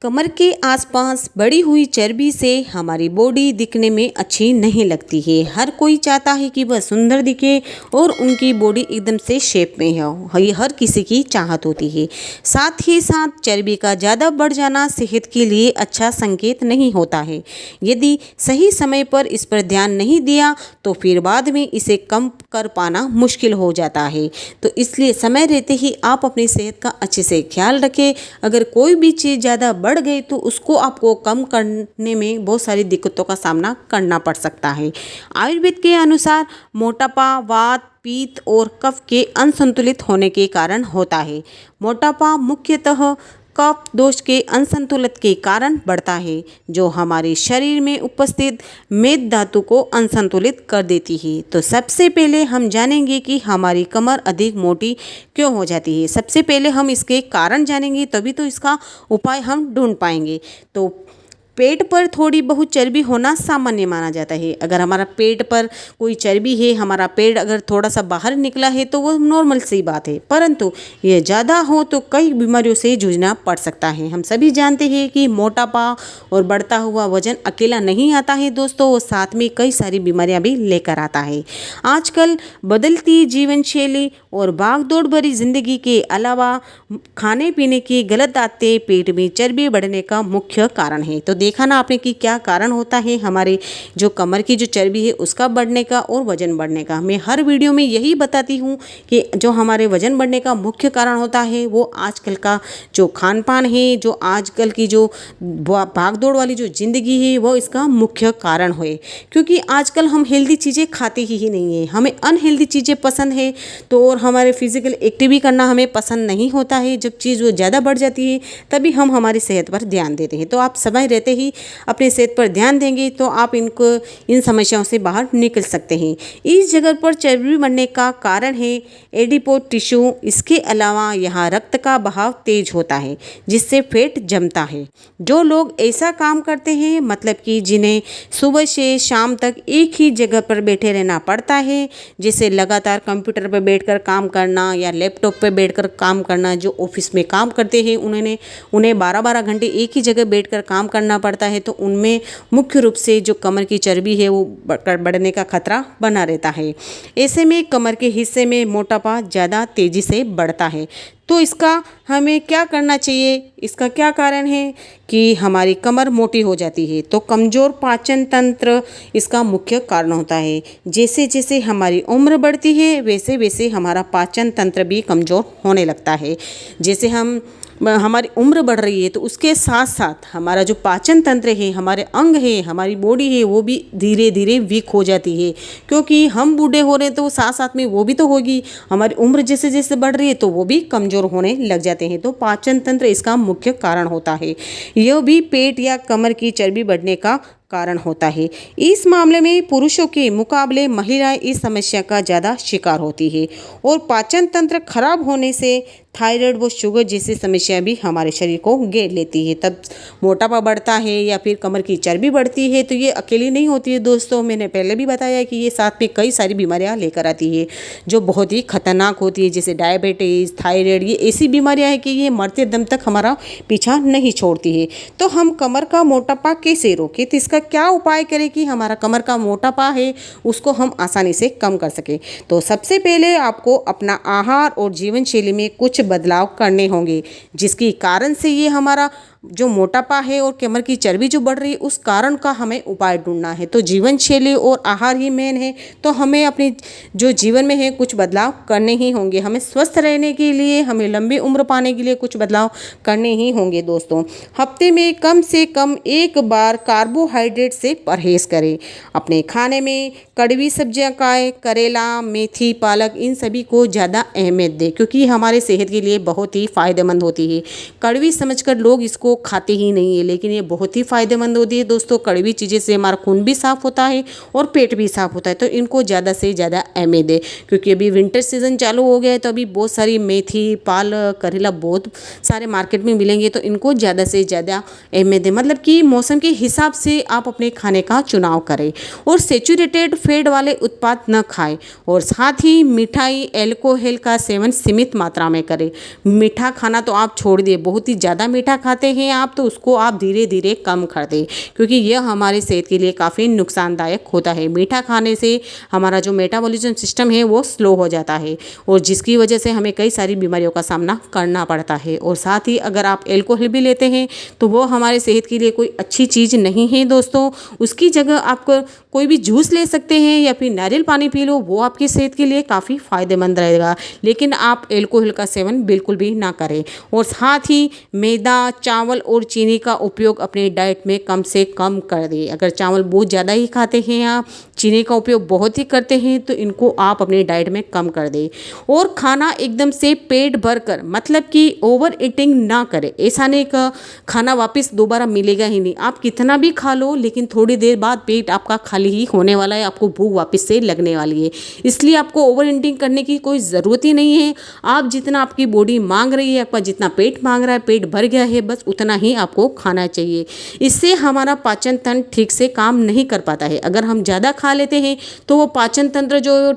कमर के आसपास बढ़ी हुई चर्बी से हमारी बॉडी दिखने में अच्छी नहीं लगती है। हर कोई चाहता है कि वह सुंदर दिखे और उनकी बॉडी एकदम से शेप में हो, ये हर किसी की चाहत होती है। साथ ही साथ चर्बी का ज़्यादा बढ़ जाना सेहत के लिए अच्छा संकेत नहीं होता है। यदि सही समय पर इस पर ध्यान नहीं दिया तो फिर बाद में इसे कम कर पाना मुश्किल हो जाता है। तो इसलिए समय रहते ही आप अपनी सेहत का अच्छे से ख्याल रखें। अगर कोई भी चीज़ ज़्यादा बढ़ गई तो उसको आपको कम करने में बहुत सारी दिक्कतों का सामना करना पड़ सकता है। आयुर्वेद के अनुसार मोटापा वात पित्त और कफ के असंतुलित होने के कारण होता है। मोटापा मुख्यतः कफ दोष के असंतुलित के कारण बढ़ता है, जो हमारे शरीर में उपस्थित मेद धातु को असंतुलित कर देती है। तो सबसे पहले हम जानेंगे कि हमारी कमर अधिक मोटी क्यों हो जाती है। सबसे पहले हम इसके कारण जानेंगे, तभी तो इसका उपाय हम ढूंढ पाएंगे। तो पेट पर थोड़ी बहुत चर्बी होना सामान्य माना जाता है। अगर हमारा पेट पर कोई चर्बी है, हमारा पेट अगर थोड़ा सा बाहर निकला है तो वो नॉर्मल सी बात है, परंतु ये ज़्यादा हो तो कई बीमारियों से जूझना पड़ सकता है। हम सभी जानते हैं कि मोटापा और बढ़ता हुआ वजन अकेला नहीं आता है दोस्तों, वो साथ में कई सारी बीमारियां भी लेकर आता है। आजकल बदलती जीवन शैली और भागदौड़ भरी जिंदगी के अलावा खाने पीने की गलत आदतें पेट में चर्बी बढ़ने का मुख्य कारण है। तो देखा ना आपने कि क्या कारण होता है हमारे जो कमर की जो चर्बी है उसका बढ़ने का और वजन बढ़ने का। मैं हर वीडियो में यही बताती हूँ कि जो हमारे वजन बढ़ने का मुख्य कारण होता है वो आजकल का जो खान पान है, जो आजकल की जो भागदौड़ वाली जो ज़िंदगी है वो इसका मुख्य कारण है। क्योंकि आजकल हम हेल्दी चीज़ें खाते ही नहीं है, हमें अनहेल्दी चीज़ें पसंद है। तो और हमारे फिजिकल एक्टिविटी करना हमें पसंद नहीं होता है। जब चीज़ वो ज़्यादा बढ़ जाती है तभी हम हमारी सेहत पर ध्यान देते हैं। तो आप समय रहते ही अपनी सेहत पर ध्यान देंगे तो आप इन समस्याओं से बाहर निकल सकते हैं। इस जगह पर चर्बी बढ़ने का कारण है एडिपोज टिश्यू। इसके अलावा यहाँ रक्त का बहाव तेज होता है जिससे फैट जमता है। जो लोग ऐसा काम करते हैं, मतलब कि जिन्हें सुबह से शाम तक एक ही जगह पर बैठे रहना पड़ता है, जैसे लगातार कंप्यूटर पर बैठकर काम करना या लैपटॉप पर बैठकर काम करना, जो ऑफिस में काम करते हैं उन्हें 12-12 घंटे एक ही जगह बैठकर काम करना पड़ता है, तो उनमें मुख्य रूप से जो कमर की चर्बी है वो बढ़ने का खतरा बना रहता है। ऐसे में कमर के हिस्से में मोटापा ज़्यादा तेज़ी से बढ़ता है। तो इसका हमें क्या करना चाहिए? इसका क्या कारण है कि हमारी कमर मोटी हो जाती है? तो कमज़ोर पाचन तंत्र इसका मुख्य कारण होता है। जैसे जैसे हमारी उम्र बढ़ती है वैसे वैसे हमारा पाचन तंत्र भी कमज़ोर होने लगता है। जैसे हमारी उम्र बढ़ रही है तो उसके साथ साथ हमारा जो पाचन तंत्र है, हमारे अंग है, हमारी बॉडी है, वो भी धीरे धीरे वीक हो जाती है। क्योंकि हम बूढ़े हो रहे हैं तो साथ साथ में वो भी तो होगी। हमारी उम्र जैसे जैसे बढ़ रही है तो वो भी कमज़ोर होने लग जाते हैं। तो पाचन तंत्र इसका मुख्य कारण होता है। यह भी पेट या कमर की चर्बी बढ़ने का कारण होता है। इस मामले में पुरुषों के मुकाबले महिलाएं इस समस्या का ज़्यादा शिकार होती है। और पाचन तंत्र खराब होने से थायराइड व शुगर जैसी समस्या भी हमारे शरीर को घेर लेती है। तब मोटापा बढ़ता है या फिर कमर की चर्बी बढ़ती है तो ये अकेली नहीं होती है दोस्तों। मैंने पहले भी बताया कि ये साथ में कई सारी बीमारियां लेकर आती है जो बहुत ही खतरनाक होती है, जैसे डायबिटीज़, थायराइड। ये ऐसी बीमारियां हैं कि ये मरते दम तक हमारा पीछा नहीं छोड़ती है। तो हम कमर का मोटापा कैसे रोकें? तो इसका क्या उपाय करें कि हमारा कमर का मोटापा है उसको हम आसानी से कम कर सकें? तो सबसे पहले आपको अपना आहार और जीवन शैली में कुछ बदलाव करने होंगे, जिसके कारण से ये हमारा जो मोटापा है और कमर की चर्बी जो बढ़ रही है उस कारण का हमें उपाय ढूंढना है। तो जीवन शैली और आहार ही मेन है। तो हमें अपनी जो जीवन में है कुछ बदलाव करने ही होंगे। हमें स्वस्थ रहने के लिए, हमें लंबी उम्र पाने के लिए कुछ बदलाव करने ही होंगे दोस्तों। हफ्ते में कम से कम एक बार कार्बोहाइड्रेट से परहेज करें। अपने खाने में कड़वी सब्जियां खाएं, करेला, मेथी, पालक, इन सभी को ज़्यादा अहमियत दें क्योंकि हमारे सेहत के लिए बहुत ही फ़ायदेमंद होती है। कड़वी समझकर लोग इसको खाते ही नहीं है, लेकिन ये बहुत ही फ़ायदेमंद होती है दोस्तों। कड़वी चीज़ें से हमारा खून भी साफ़ होता है और पेट भी साफ़ होता है। तो इनको ज़्यादा से ज़्यादा अहमियत दें क्योंकि अभी विंटर सीज़न चालू हो गया है तो अभी बहुत सारी मेथी, पालक, करेला बहुत सारे मार्केट में मिलेंगे। तो इनको ज़्यादा से ज़्यादा अहमियत दें, मतलब कि मौसम के हिसाब से आप अपने खाने का चुनाव करें। और सेचुरेटेड फैट वाले उत्पाद न खाएं और साथ ही मिठाई, अल्कोहल का सेवन सीमित मात्रा में करें। मीठा खाना तो आप छोड़ दिए, बहुत ही ज़्यादा मीठा खाते हैं हैं आप तो उसको आप धीरे धीरे कम कर दें, क्योंकि यह हमारे सेहत के लिए काफ़ी नुकसानदायक होता है। मीठा खाने से हमारा जो मेटाबॉलिज्म सिस्टम है वो स्लो हो जाता है और जिसकी वजह से हमें कई सारी बीमारियों का सामना करना पड़ता है। और साथ ही अगर आप एल्कोहल भी लेते हैं तो वो हमारे सेहत के लिए कोई अच्छी चीज़ नहीं है दोस्तों। उसकी जगह आप कोई भी जूस ले सकते हैं या फिर नारियल पानी पी लो, वो आपकी सेहत के लिए काफ़ी फ़ायदेमंद रहेगा। लेकिन आप एल्कोहल का सेवन बिल्कुल भी ना करें। और साथ ही मैदा, चावल और चीनी का उपयोग अपने डाइट में कम से कम कर दें। अगर चावल बहुत ज़्यादा ही खाते हैं या चीनी का उपयोग बहुत ही करते हैं तो इनको आप अपने डाइट में कम कर दें। और खाना एकदम से पेट भर कर, मतलब कि ओवर ईटिंग ना करें। ऐसा नहीं का खाना वापस दोबारा मिलेगा ही नहीं, आप कितना भी खा लो लेकिन थोड़ी देर बाद पेट आपका खाली ही होने वाला है, आपको भूख वापस से लगने वाली है। इसलिए आपको ओवर ईटिंग करने की कोई ज़रूरत ही नहीं है। आप जितना आपकी बॉडी मांग रही है, आपका जितना पेट मांग रहा है, पेट भर गया है, बस उतना ही आपको खाना चाहिए। इससे हमारा पाचन तंत्र ठीक से काम नहीं कर पाता है। अगर हम ज़्यादा खा लेते हैं तो वो पाचन तंत्र जो है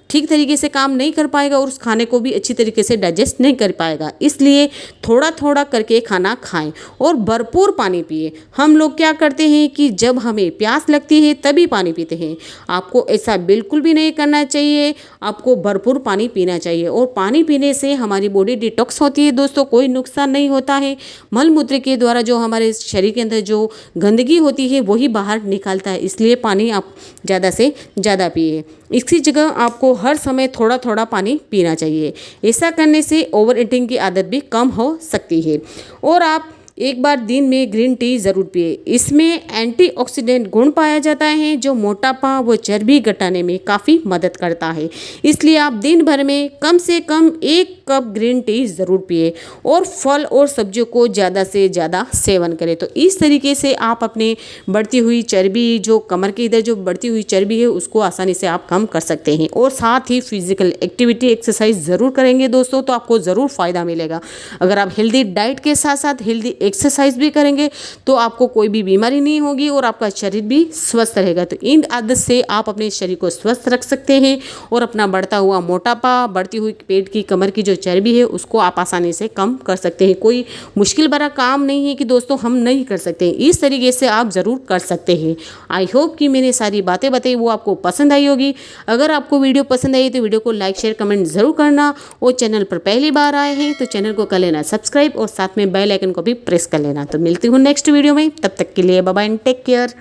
ठीक तरीके से काम नहीं कर पाएगा और उस खाने को भी अच्छी तरीके से डाइजेस्ट नहीं कर पाएगा। इसलिए थोड़ा थोड़ा करके खाना खाएं और भरपूर पानी पिए। हम लोग क्या करते हैं कि जब हमें प्यास लगती है तभी पानी पीते हैं। आपको ऐसा बिल्कुल भी नहीं करना चाहिए, आपको भरपूर पानी पीना चाहिए। और पानी पीने से हमारी बॉडी डिटॉक्स होती है दोस्तों, कोई नुकसान नहीं होता है। मल मूत्र के द्वारा जो हमारे शरीर के अंदर जो गंदगी होती है वही बाहर निकालता है। इसलिए पानी आप ज़्यादा से ज़्यादा पिए। इसकी जगह आपको हर समय थोड़ा थोड़ा पानी पीना चाहिए। ऐसा करने से ओवर ईटिंग की आदत भी कम हो सकती है। और आप एक बार दिन में ग्रीन टी ज़रूर पिए। इसमें एंटीऑक्सीडेंट गुण पाया जाता है जो मोटापा व चर्बी घटाने में काफ़ी मदद करता है। इसलिए आप दिन भर में कम से कम 1 कप ग्रीन टी ज़रूर पिए और फल और सब्जियों को ज़्यादा से ज़्यादा सेवन करें। तो इस तरीके से आप अपने बढ़ती हुई चर्बी, जो कमर के इधर जो बढ़ती हुई चर्बी है, उसको आसानी से आप कम कर सकते हैं। और साथ ही फिजिकल एक्टिविटी, एक्सरसाइज ज़रूर करेंगे दोस्तों तो आपको ज़रूर फ़ायदा मिलेगा। अगर आप हेल्दी डाइट के साथ साथ हेल्दी एक्सरसाइज भी करेंगे तो आपको कोई भी बीमारी नहीं होगी और आपका शरीर भी स्वस्थ रहेगा। तो इन आदत से आप अपने शरीर को स्वस्थ रख सकते हैं और अपना बढ़ता हुआ मोटापा, बढ़ती हुई पेट की, कमर की जो चर्बी है उसको आप आसानी से कम कर सकते हैं। कोई मुश्किल भरा काम नहीं है कि दोस्तों हम नहीं कर सकते। इस तरीके से आप ज़रूर कर सकते हैं। आई होप कि मैंने सारी बातें बताई वो आपको पसंद आई होगी। अगर आपको वीडियो पसंद आई तो वीडियो को लाइक, शेयर, कमेंट ज़रूर करना। और चैनल पर पहली बार आए हैं तो चैनल को कर लेना सब्सक्राइब और साथ में बेल आइकन को भी प्रेस कर लेना। तो मिलती हूँ नेक्स्ट वीडियो में, तब तक के लिए bye bye and take care.